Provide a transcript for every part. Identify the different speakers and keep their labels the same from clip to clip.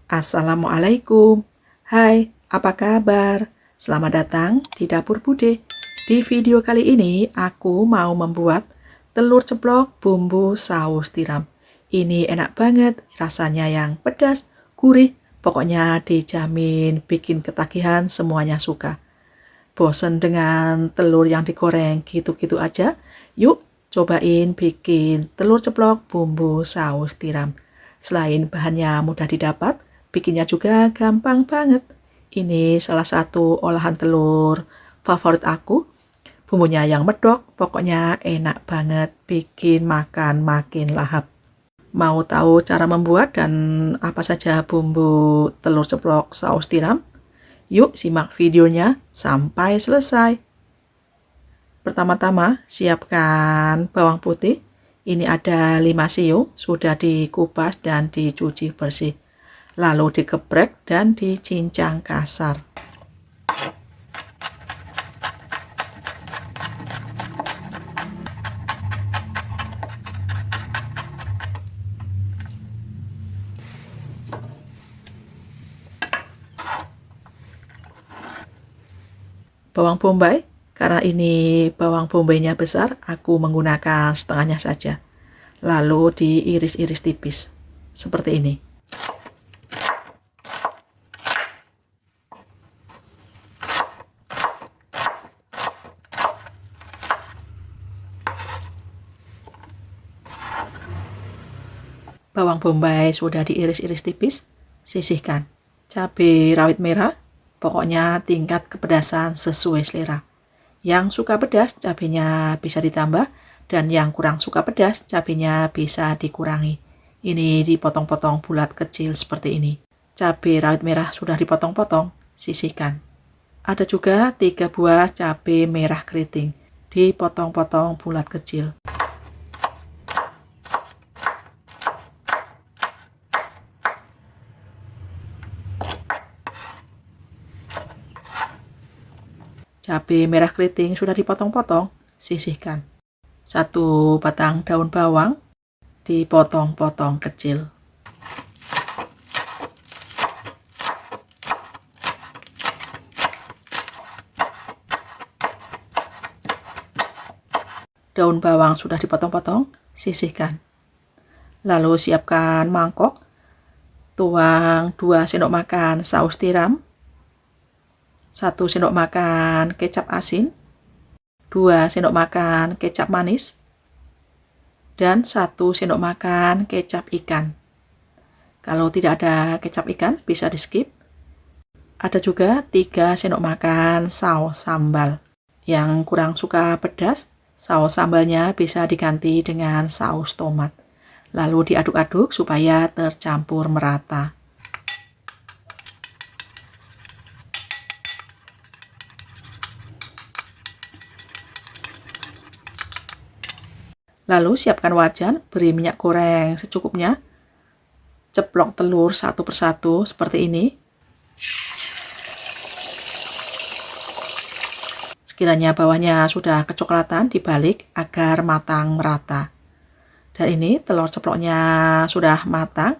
Speaker 1: Assalamualaikum. Hai, apa kabar? Selamat datang di Dapur Bude. Di video kali ini aku mau membuat telur ceplok bumbu saus tiram. Ini enak banget, rasanya yang pedas, gurih, pokoknya dijamin bikin ketagihan semuanya suka. Bosen dengan telur yang digoreng gitu-gitu aja? Yuk cobain bikin telur ceplok bumbu saus tiram. Selain bahannya mudah didapat, bikinnya juga gampang banget. Ini salah satu olahan telur favorit aku. Bumbunya yang medok, pokoknya enak banget, bikin makan makin lahap. Mau tahu cara membuat dan apa saja bumbu telur ceplok saus tiram? Yuk simak videonya sampai selesai. Pertama-tama siapkan bawang putih. Ini ada 5 siung, sudah dikupas dan dicuci bersih. Lalu dikeprek dan dicincang kasar. Bawang bombay, karena ini bawang bombaynya besar, aku menggunakan setengahnya saja. Lalu diiris-iris tipis, seperti ini. Bawang bombay sudah diiris-iris tipis, sisihkan. Cabai rawit merah, pokoknya tingkat kepedasan sesuai selera. Yang suka pedas, cabenya bisa ditambah, dan yang kurang suka pedas, cabenya bisa dikurangi. Ini dipotong-potong bulat kecil seperti ini. Cabai rawit merah sudah dipotong-potong, sisihkan. Ada juga 3 buah cabai merah keriting, dipotong-potong bulat kecil. Cabai merah keriting sudah dipotong-potong, sisihkan. 1 batang daun bawang, dipotong-potong kecil. Daun bawang sudah dipotong-potong, sisihkan. Lalu siapkan mangkok, tuang 2 sendok makan saus tiram, 1 sendok makan kecap asin, 2 sendok makan kecap manis, dan 1 sendok makan kecap ikan. Kalau tidak ada kecap ikan, bisa di skip. Ada juga 3 sendok makan saus sambal. Yang kurang suka pedas, saus sambalnya bisa diganti dengan saus tomat. Lalu diaduk-aduk supaya tercampur merata. Lalu siapkan wajan, beri minyak goreng secukupnya. Ceplok telur satu persatu seperti ini. Sekiranya bawahnya sudah kecoklatan, dibalik agar matang merata. Dan ini telur ceploknya sudah matang.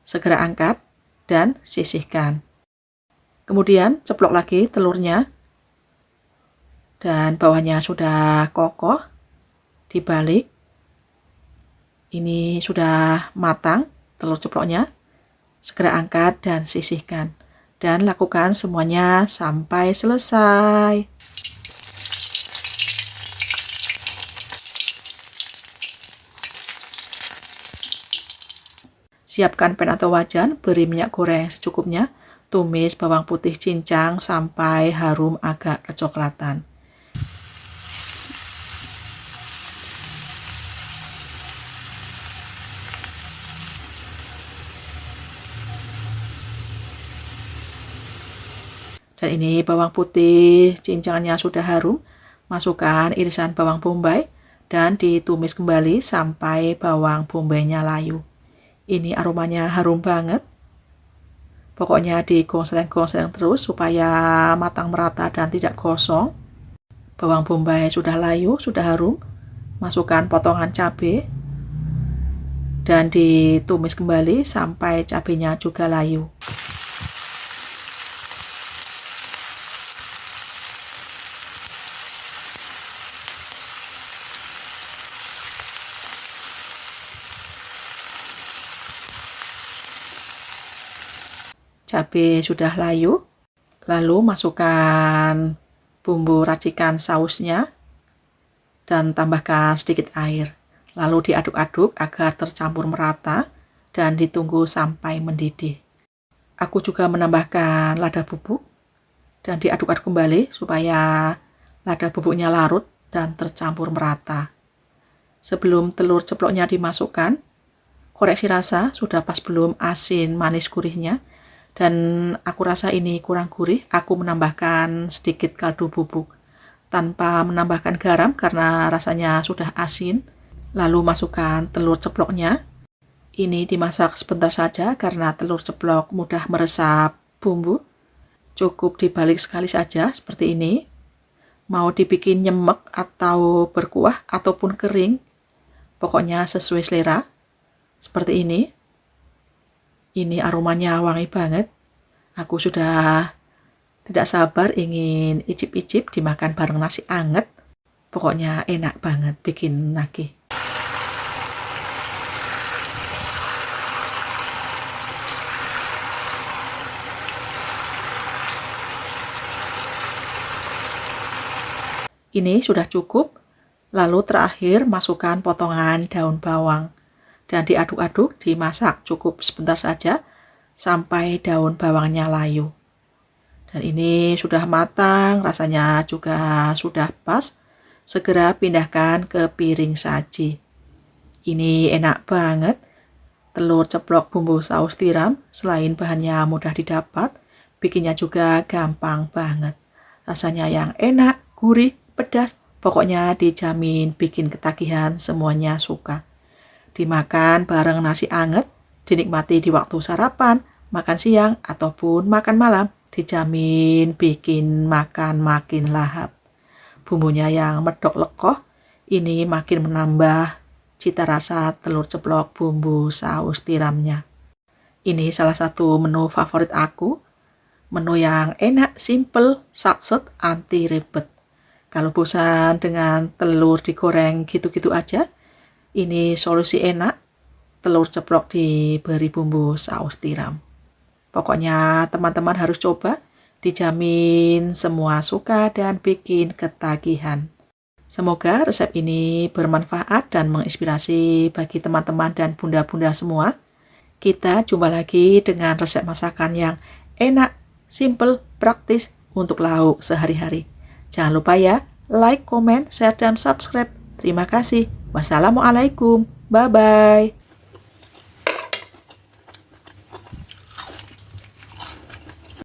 Speaker 1: Segera angkat dan sisihkan. Kemudian ceplok lagi telurnya. Dan bawahnya sudah kokoh, dibalik. Ini sudah matang telur ceploknya. Segera angkat dan sisihkan. Dan lakukan semuanya sampai selesai. Siapkan pan atau wajan, beri minyak goreng secukupnya. Tumis bawang putih cincang sampai harum agak kecoklatan. Dan ini bawang putih cincangannya sudah harum. Masukkan irisan bawang bombay dan ditumis kembali sampai bawang bombaynya layu. Ini aromanya harum banget. Pokoknya digoseng-goseng terus supaya matang merata dan tidak gosong. Bawang bombay sudah layu, sudah harum. Masukkan potongan cabai dan ditumis kembali sampai cabenya juga layu. cabai sudah layu. Lalu masukkan bumbu racikan sausnya dan tambahkan sedikit air. Lalu diaduk-aduk agar tercampur merata dan ditunggu sampai mendidih. Aku juga menambahkan lada bubuk dan diaduk-aduk kembali supaya lada bubuknya larut dan tercampur merata. Sebelum telur ceploknya dimasukkan, koreksi rasa sudah pas belum asin manis gurihnya, dan aku rasa ini kurang gurih. Aku menambahkan sedikit kaldu bubuk tanpa menambahkan garam karena rasanya sudah asin. Lalu masukkan telur ceploknya. Ini dimasak sebentar saja karena telur ceplok mudah meresap bumbu. Cukup dibalik sekali saja seperti ini. Mau dibikin nyemek atau berkuah ataupun kering, pokoknya sesuai selera. Seperti ini. Ini aromanya wangi banget. Aku sudah tidak sabar ingin icip-icip dimakan bareng nasi anget. Pokoknya enak banget bikin nagih. Ini sudah cukup. Lalu terakhir masukkan potongan daun bawang dan diaduk-aduk, dimasak cukup sebentar saja sampai daun bawangnya layu. Dan ini sudah matang, rasanya juga sudah pas. Segera pindahkan ke piring saji. Ini enak banget. Telur ceplok bumbu saus tiram, selain bahannya mudah didapat, bikinnya juga gampang banget. Rasanya yang enak, gurih, pedas, pokoknya dijamin bikin ketagihan, semuanya suka. Dimakan bareng nasi anget, dinikmati di waktu sarapan, makan siang, ataupun makan malam, dijamin bikin makan makin lahap. Bumbunya yang medok lekoh, ini makin menambah cita rasa telur ceplok bumbu saus tiramnya. Ini salah satu menu favorit aku, menu yang enak, simple, satset, anti ribet. Kalau bosan dengan telur digoreng gitu-gitu aja, ini solusi enak, telur ceplok diberi bumbu saus tiram. Pokoknya teman-teman harus coba, dijamin semua suka dan bikin ketagihan. Semoga resep ini bermanfaat dan menginspirasi bagi teman-teman dan bunda-bunda semua. Kita jumpa lagi dengan resep masakan yang enak, simple, praktis untuk lauk sehari-hari. Jangan lupa ya, like, komen, share, dan subscribe. Terima kasih. Wassalamualaikum. Bye-bye.